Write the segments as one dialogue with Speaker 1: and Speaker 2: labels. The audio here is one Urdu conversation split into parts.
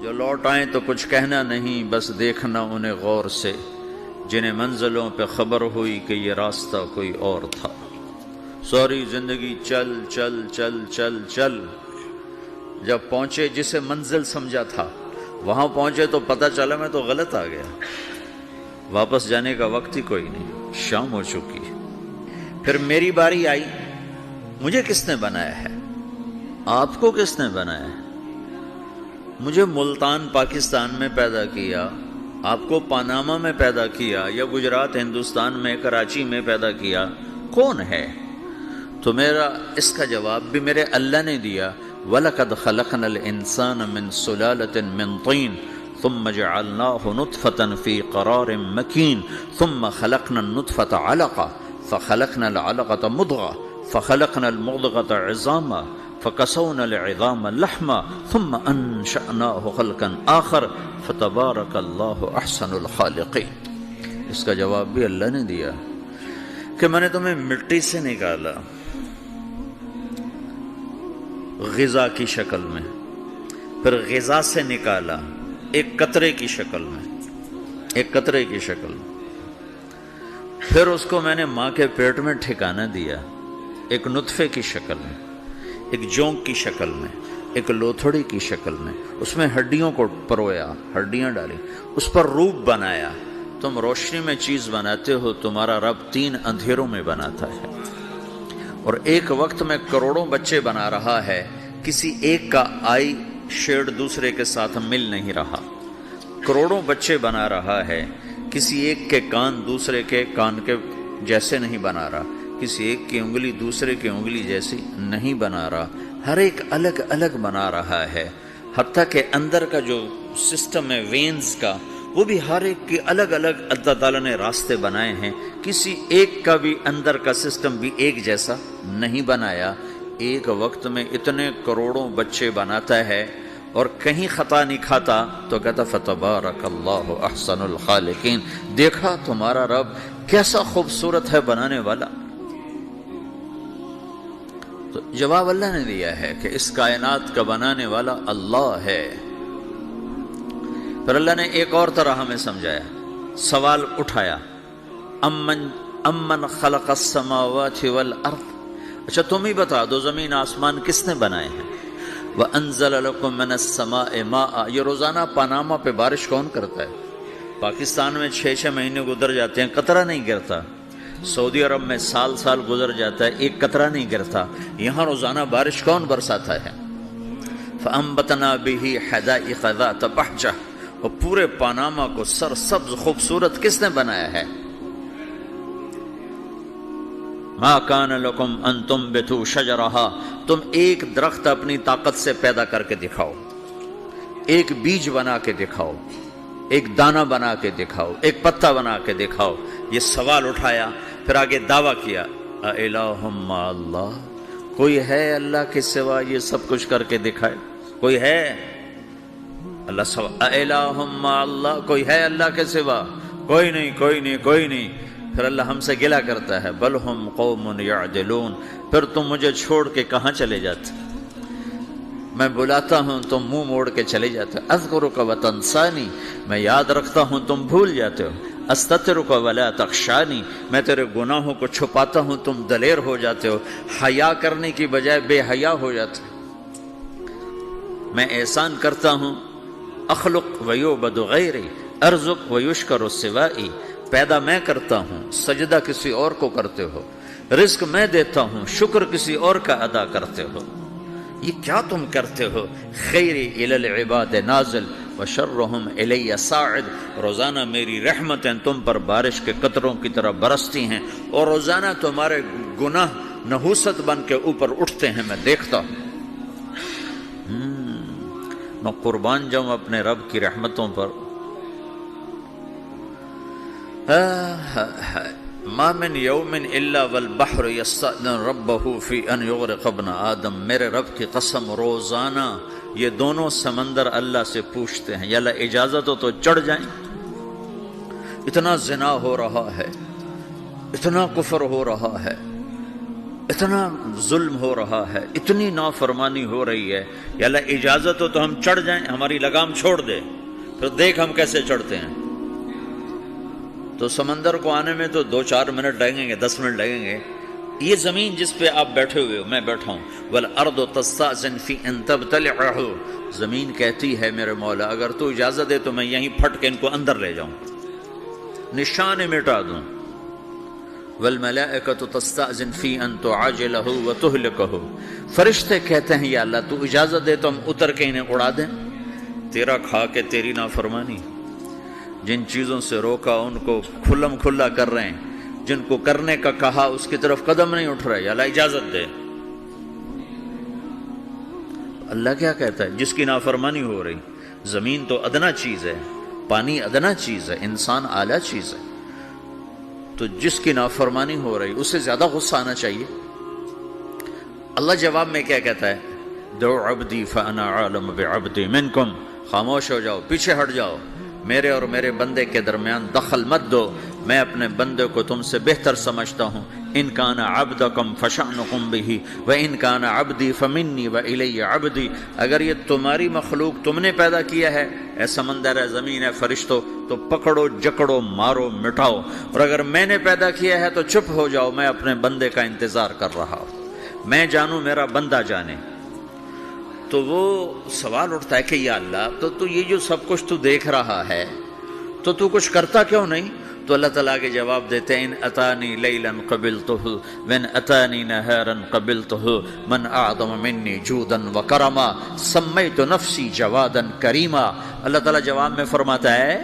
Speaker 1: جو لوٹ آئیں تو کچھ کہنا نہیں، بس دیکھنا انہیں غور سے، جنہیں منزلوں پہ خبر ہوئی کہ یہ راستہ کوئی اور تھا۔ ساری زندگی چل چل چل چل چل، جب پہنچے جسے منزل سمجھا تھا وہاں پہنچے تو پتہ چلا میں تو غلط آ گیا، واپس جانے کا وقت ہی کوئی نہیں، شام ہو چکی۔ پھر میری باری آئی، مجھے کس نے بنایا ہے؟ آپ کو کس نے بنایا ہے؟ مجھے ملتان پاکستان میں پیدا کیا، آپ کو پاناما میں پیدا کیا، یا گجرات ہندوستان میں کراچی میں پیدا کیا، کون ہے؟ تو میرا اس کا جواب بھی میرے اللہ نے دیا، وَلَقَدْ خَلَقْنَا الْإِنسَانَ مِنْ سُلَالَةٍ مِنْ طِينٍ ثُمَّ جَعَلْنَاهُ نُطْفَةً فِي قَرَارٍ مَكِينٍ ثُمَّ خَلَقْنَا النُّطْفَةَ عَلَقَةً فَخَلَقْنَا الْعَلَقَةَ مُضْغَةً فَخَلَقْنَا الْمُضْغَةَ عِظَامًا فَكَسَوْنَا الْعِظَامَ لَحْمًا ثُمَّ أَنشَأْنَاهُ خَلْقًا آخَرَ فَتَبَارَكَ اللَّهُ أَحْسَنُ الْخَالِقِينَ۔ اس کا جواب بھی اللہ نے دیا کہ میں نے تمہیں مٹی سے نکالا غذا کی شکل میں، پھر غذا سے نکالا ایک قطرے کی شکل میں، ایک قطرے کی شکل میں، پھر اس کو میں نے ماں کے پیٹ میں ٹھکانہ دیا ایک نطفے کی شکل میں، ایک جونک کی شکل میں، ایک لوتھڑی کی شکل میں، اس میں ہڈیوں کو پرویا، ہڈیاں ڈالی، اس پر روپ بنایا۔ تم روشنی میں چیز بناتے ہو، تمہارا رب 3 اندھیروں میں بناتا ہے، اور ایک وقت میں کروڑوں بچے بنا رہا ہے، کسی ایک کا آئی شیڈ دوسرے کے ساتھ مل نہیں رہا، کروڑوں بچے بنا رہا ہے، کسی ایک کے کان دوسرے کے کان کے جیسے نہیں بنا رہا، کسی ایک کی انگلی دوسرے کی انگلی جیسی نہیں بنا رہا، ہر ایک الگ الگ بنا رہا ہے، حتیٰ کہ اندر کا جو سسٹم ہے وینز کا، وہ بھی ہر ایک کی الگ الگ اللہ تعالیٰ نے راستے بنائے ہیں، کسی ایک کا بھی اندر کا سسٹم بھی ایک جیسا نہیں بنایا۔ ایک وقت میں اتنے کروڑوں بچے بناتا ہے اور کہیں خطا نہیں کھاتا، تو کہتا فتبارک اللہ احسن الخالقین، دیکھا تمہارا رب کیسا خوبصورت ہے بنانے والا۔ تو جواب اللہ نے دیا ہے کہ اس کائنات کا بنانے والا اللہ ہے۔ پھر اللہ نے ایک اور طرح ہمیں سمجھایا، سوال اٹھایا، امن خلق السماوات والارض، اچھا تم ہی بتا دو زمین آسمان کس نے بنائے ہیں؟ وَأَنزَلَ لَكُم مِّنَ السَّمَاءِ مَاءً، یہ روزانہ پاناما پہ بارش کون کرتا ہے؟ پاکستان میں 6 مہینے گزر جاتے ہیں، قطرہ نہیں گرتا، سعودی عرب میں سال سال گزر جاتا ہے، ایک قطرہ نہیں گرتا، یہاں روزانہ بارش کون برساتا ہے؟ فَأَنبَتْنَا بِهِ حَدَائِقَ ذَاتَ بَهْجَةٍ، اور پورے پاناما کو سرسبز خوبصورت کس نے بنایا ہے؟ مَا كَانَ لَكُمْ أَن تُنبِتُوا شَجَرَهَا، تم ایک درخت اپنی طاقت سے پیدا کر کے دکھاؤ، ایک بیج بنا کے دکھاؤ، ایک دانہ بنا کے دکھاؤ، ایک پتا بنا کے دکھاؤ۔ یہ سوال اٹھایا، پھر آگے دعویٰ کیا، اَإِلَٰهٌ مَّعَ اللَّهِ، کوئی ہے اللہ کے سوا یہ سب کچھ کر کے دکھائے؟ کوئی ہے؟ اللہ سوا اِلَٰهٌ مَّعَ اللَّهِ، کوئی ہے اللہ کے سوا؟ کوئی نہیں، کوئی نہیں، کوئی نہیں۔ پھر اللہ ہم سے گلہ کرتا ہے، بل ہم قوم یعدلون، پھر تم مجھے چھوڑ کے کہاں چلے جاتے؟ میں بلاتا ہوں تم منہ موڑ کے چلے جاتے ہو، اذکرک وتنسانی، میں یاد رکھتا ہوں تم بھول جاتے ہو، استترک ولا تخشانی، میں تیرے گناہوں کو چھپاتا ہوں تم دلیر ہو جاتے ہو، حیا کرنے کی بجائے بے حیا ہو جاتے ہو۔ میں احسان کرتا ہوں، اخلق ویعبد غیری، ارزق ویشکر سوائی، پیدا میں کرتا ہوں، سجدہ کسی اور کو کرتے ہو، رزق میں دیتا ہوں، شکر کسی اور کا ادا کرتے ہو، یہ کیا تم کرتے ہو؟ خیری الی العباد نازل وشرہم الی صاعد، روزانہ میری رحمتیں تم پر بارش کے قطروں کی طرح برستی ہیں، اور روزانہ تمہارے گناہ نحوست بن کے اوپر اٹھتے ہیں، میں دیکھتا ہوں۔ میں قربان جاؤں اپنے رب کی رحمتوں پر۔ ما من یوم الا والبحر یستأذن ربہ فی ان یغرق ابن آدم، میرے رب کی قسم روزانہ یہ دونوں سمندر اللہ سے پوچھتے ہیں، یا اللہ اجازت ہو تو چڑھ جائیں، اتنا زنا ہو رہا ہے، اتنا کفر ہو رہا ہے، اتنا ظلم ہو رہا ہے، اتنی نافرمانی ہو رہی ہے، یا اللہ اجازت ہو تو ہم چڑھ جائیں، ہماری لگام چھوڑ دے، پھر دیکھ ہم کیسے چڑھتے ہیں۔ تو سمندر کو آنے میں تو 2-4 منٹ لگیں گے، 10 منٹ لگیں گے۔ یہ زمین جس پہ آپ بیٹھے ہوئے ہو، میں بیٹھا ہوں، وَالْأَرْضُ تَسْتَأْذِنُ فِي أَن تَبْتَلِعَهُ، زمین کہتی ہے میرے مولا اگر تو اجازت دے تو میں یہیں پھٹ کے ان کو اندر لے جاؤں، نشان مٹا دوں۔ وَالْمَلَائِكَةُ تَسْتَأْذِنُ فِي أَن تُعَاجِلَهُ وَتُهْلِكَهُ، فرشتے کہتے ہیں یا اللہ تو اجازت دے تو ہم اتر کے انہیں اڑا دیں، تیرا کھا کے تیری نافرمانی۔ جن چیزوں سے روکا ان کو کھلم کھلا کر رہے ہیں، جن کو کرنے کا کہا اس کی طرف قدم نہیں اٹھ رہے، یا اللہ اجازت دے۔ اللہ کیا کہتا ہے؟ جس کی نافرمانی ہو رہی، زمین تو ادنا چیز ہے، پانی ادنا چیز ہے، انسان اعلیٰ چیز ہے، تو جس کی نافرمانی ہو رہی اسے زیادہ غصہ آنا چاہیے۔ اللہ جواب میں کیا کہتا ہے؟ دو عبدی فانا عالم بعبدی منکم، خاموش ہو جاؤ، پیچھے ہٹ جاؤ، میرے اور میرے بندے کے درمیان دخل مت دو، میں اپنے بندے کو تم سے بہتر سمجھتا ہوں۔ ان کان عبدکم فشأنکم بہ وان کان عبدی فمنی والی عبدی، اگر یہ تمہاری مخلوق تم نے پیدا کیا ہے، اے سمندر ہے، زمین ہے، فرشتوں، تو پکڑو جکڑو مارو مٹاؤ، اور اگر میں نے پیدا کیا ہے تو چپ ہو جاؤ، میں اپنے بندے کا انتظار کر رہا ہوں، میں جانوں میرا بندہ جانے۔ تو وہ سوال اٹھتا ہے کہ یا اللہ تو یہ جو سب کچھ تو دیکھ رہا ہے تو کچھ کرتا کیوں نہیں؟ تو اللہ تعالیٰ کے جواب دیتے ہیں ان اتانی لیلا قبلتہ وان اتانی نہارا قبلتہ من اعظم منی جودا وکرما سمیت نفسی جوادا کریما۔ اللہ تعالیٰ جواب میں فرماتا ہے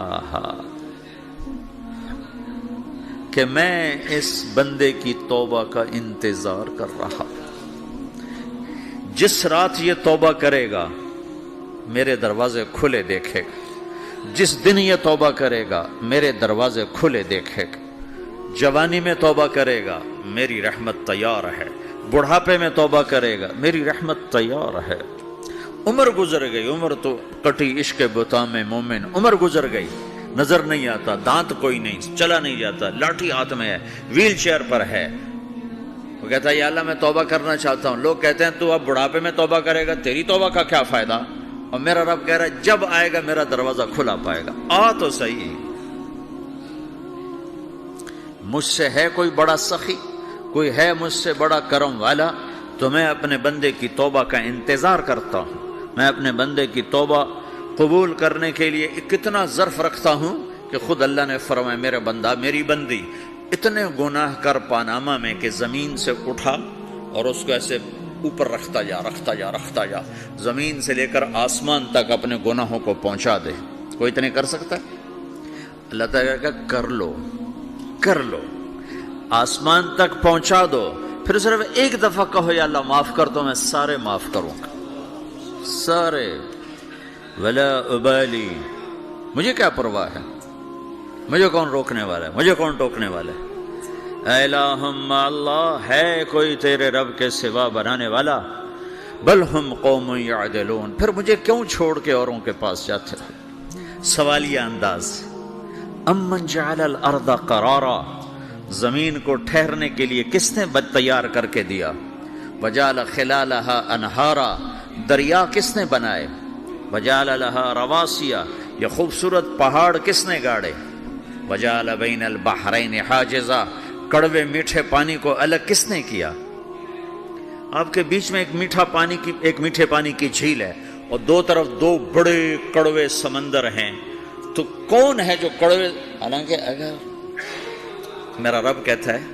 Speaker 1: آہا کہ میں اس بندے کی توبہ کا انتظار کر رہا ہوں، جس رات یہ توبہ کرے گا میرے دروازے کھلے دیکھے گا، جس دن یہ توبہ کرے گا میرے دروازے کھلے دیکھے گا، جوانی میں توبہ کرے گا میری رحمت تیار ہے، بڑھاپے میں توبہ کرے گا میری رحمت تیار ہے۔ عمر گزر گئی، عمر تو کٹی عشق بتا میں مومن، عمر گزر گئی، نظر نہیں آتا، دانت کوئی نہیں، چلا نہیں جاتا، لاٹھی ہاتھ میں ہے، ویل چیئر پر ہے، وہ کہتا ہے یا اللہ میں توبہ کرنا چاہتا ہوں۔ لوگ کہتے ہیں تو اب بڑھاپے میں توبہ کرے گا، تیری توبہ کا کیا فائدہ؟ اور میرا رب کہہ رہا ہے جب آئے گا میرا دروازہ کھلا پائے گا، آ تو صحیح۔ مجھ سے ہے کوئی بڑا سخی، کوئی ہے مجھ سے بڑا کرم والا، تو میں اپنے بندے کی توبہ کا انتظار کرتا ہوں، میں اپنے بندے کی توبہ قبول کرنے کے لیے کتنا ظرف رکھتا ہوں کہ خود اللہ نے فرمایا میرا بندہ میری بندی اتنے گناہ کر پاناما میں کہ زمین سے اٹھا اور اس کو ایسے اوپر رکھتا جا، زمین سے لے کر آسمان تک اپنے گناہوں کو پہنچا دے۔ کوئی اتنے کر سکتا ہے؟ اللہ تعالیٰ کا کر لو، آسمان تک پہنچا دو، پھر صرف ایک دفعہ کہو یا اللہ معاف کر دو، میں سارے معاف کروں گا، سارے، ولا ابالی، مجھے کیا پرواہ ہے، مجھے کون روکنے والا ہے، مجھے کون ٹوکنے والا ہے۔ اے الہم اللہ، ہے کوئی تیرے رب کے سوا بنانے والا؟ بل ہم قوم یعدلون، پھر مجھے کیوں چھوڑ کے اوروں کے پاس جاتے ہو؟ سوالیہ انداز۔ امن جعل الارض قرارا، زمین کو ٹھہرنے کے لیے کس نے تیار کر کے دیا؟ وجعل خلالہا انہارا، دریا کس نے بنائے؟ وجعل لہا رواسیا، یہ خوبصورت پہاڑ کس نے گاڑے؟ وجعل بین البحرین حاجزا، کڑوے میٹھے پانی کو الگ کس نے کیا؟ آپ کے بیچ میں ایک میٹھے پانی کی جھیل ہے اور دو طرف دو بڑے کڑوے سمندر ہیں، تو کون ہے جو کڑوے؟ حالانکہ اگر میرا رب کہتا ہے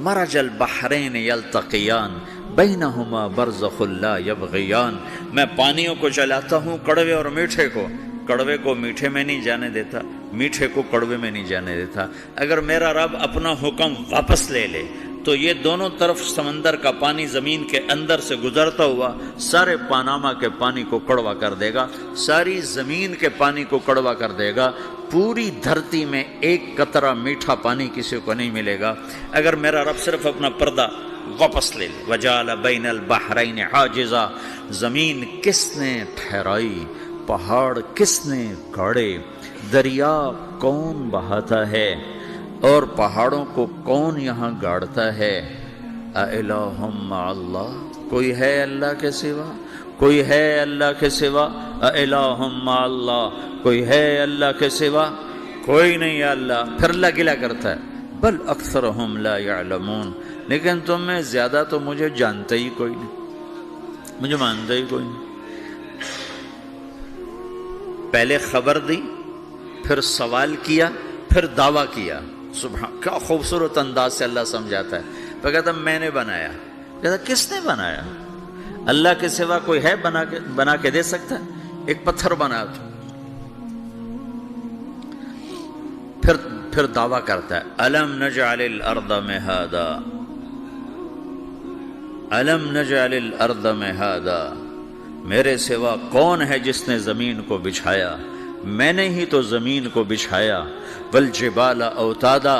Speaker 1: مرج البحرین یلتقیان بینہما برزخ لا یبغیان، میں پانیوں کو چلاتا ہوں، کڑوے اور میٹھے کو، کڑوے کو میٹھے میں نہیں جانے دیتا، میٹھے کو کڑوے میں نہیں جانے دیتا۔ اگر میرا رب اپنا حکم واپس لے لے تو یہ دونوں طرف سمندر کا پانی زمین کے اندر سے گزرتا ہوا سارے پاناما کے پانی کو کڑوا کر دے گا، ساری زمین کے پانی کو کڑوا کر دے گا، پوری دھرتی میں ایک قطرہ میٹھا پانی کسی کو نہیں ملے گا اگر میرا رب صرف اپنا پردہ واپس لے لے۔ وجعل بین البحرین حاجزا، زمین کس نے ٹھہرائی، پہاڑ کس نے گاڑے، دریا کون بہاتا ہے؟ اور پہاڑوں کو کون یہاں گاڑتا ہے؟ اِلَٰهٌ مَّعَ اللَّهِ، کوئی ہے اللہ کے سوا؟ کوئی ہے اللہ کے سوا؟ اِلَٰهٌ مَّعَ اللَّهِ، کوئی ہے اللہ کے سوا؟ کوئی نہیں ہے اللہ۔ پھر اللہ گلہ کرتا ہے بل اکثرہم لا یعلمون، لیکن تم میں زیادہ تو مجھے جانتا ہی کوئی نہیں، مجھے مانتا ہی کوئی نہیں۔ پہلے خبر دی، پھر سوال کیا، پھر دعویٰ کیا۔ سبحان، کیا خوبصورت انداز سے اللہ سمجھاتا ہے۔ پھر کہتا میں نے بنایا، کہتا کس نے بنایا؟ اللہ کے سوا کوئی ہے بنا کے دے سکتا ہے؟ ایک پتھر بنا تو پھر دعویٰ کرتا ہے الم نجعل الارض مہادا، الم نجعل الارض مہادا، میرے سوا کون ہے جس نے زمین کو بچھایا؟ میں نے ہی تو زمین کو بچھایا۔ والجبال اوتادا،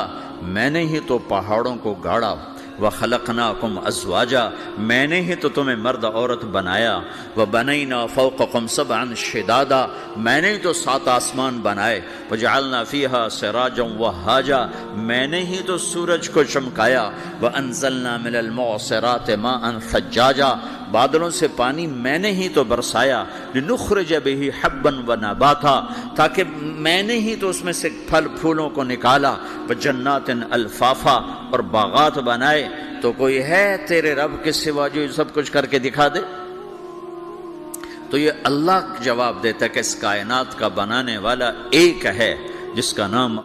Speaker 1: میں نے ہی تو پہاڑوں کو گاڑا۔ وخلقناکم ازواجا، میں نے ہی تو تمہیں مرد عورت بنایا۔ وبنینا فوقکم سبعا شدادا، میں نے ہی تو 7 آسمان بنائے۔ وجعلنا فیہا سراجا وہاجا، میں نے ہی تو سورج کو چمکایا۔ وانزلنا من المعصرات ماء ثجاجا، بادلوں سے پانی میں نے ہی تو برسایا۔ لنخرج بہ حبا ونباتا، تاکہ میں نے ہی تو اس میں سے پھل پھولوں کو نکالا۔ وجنات الفافا، اور باغات بنائے۔ تو کوئی ہے تیرے رب کے سوا جو سب کچھ کر کے دکھا دے؟ تو یہ اللہ جواب دیتا ہے کہ اس کائنات کا بنانے والا ایک ہے جس کا نام